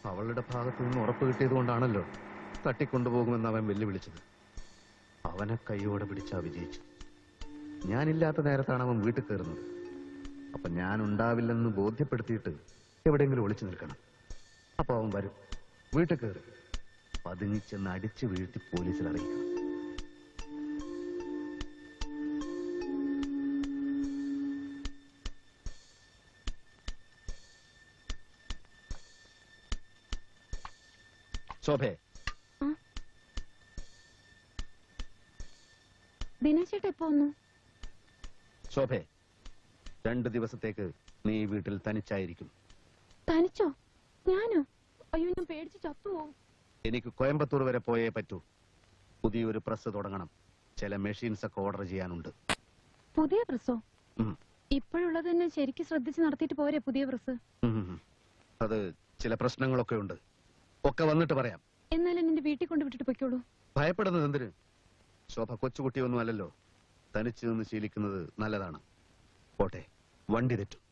അവളുടെ ഭാഗത്തു നിന്ന് ഉറപ്പ് കിട്ടിയത് കൊണ്ടാണല്ലോ തട്ടിക്കൊണ്ടുപോകുമെന്ന് അവൻ വെല്ലുവിളിച്ചത്. അവനെ കൈയോടെ പിടിച്ചാ വിജയിച്ചു. ഞാനില്ലാത്ത നേരത്താണ് അവൻ വീട്ടിൽ കയറുന്നത്. അപ്പൊ ഞാൻ ഉണ്ടാവില്ലെന്ന് ബോധ്യപ്പെടുത്തിയിട്ട് എവിടെയെങ്കിലും ഒളിച്ചു നിൽക്കണം. അപ്പൊ അവൻ വരും, വീട്ടിൽ കയറും, പതുങ്ങിച്ചെന്ന് അടിച്ചു വീഴ്ത്തി പോലീസിൽ അറിയിക്കണം. ശോഭേ, ദിനേശേട്ട എപ്പോ വന്നു? ശോഭേ, 2 ദിവസത്തേക്ക് നീ വീട്ടിൽ തനിച്ചായിരിക്കും. തനിച്ചോ? ഞാനോ? അയ്യോ, ഞാൻ പേടിച്ച് ചത്തുപോകും. എനിക്ക് കോയമ്പത്തൂർ വരെ പോയേ പറ്റൂ. പുതിയൊരു പ്രസ് തുടങ്ങണം. ചില മെഷീൻസ് ഒക്കെ ഓർഡർ ചെയ്യാനുണ്ട്. പുതിയ പ്രസ്സോ? ഇപ്പോഴുള്ളത് തന്നെ ശരിക്കും ശ്രദ്ധിച്ച് നടത്തിയിട്ട് പോരെ പുതിയ പ്രസ്? അത് ചില പ്രശ്നങ്ങളൊക്കെ ഉണ്ട്. ഒക്കെ വന്നിട്ട് പറയാം. എന്നാലും നിന്റെ വീട്ടിൽ കൊണ്ട് വിട്ടിട്ട് പൊയ്ക്കോളൂ. ഭയപ്പെടുന്നത് എന്തിന്? ശോഭ കൊച്ചുകുട്ടിയൊന്നും അല്ലല്ലോ. തനിച്ചു നിന്ന് ശീലിക്കുന്നത് നല്ലതാണ്. പോട്ടെ, വണ്ടി തെറ്റും.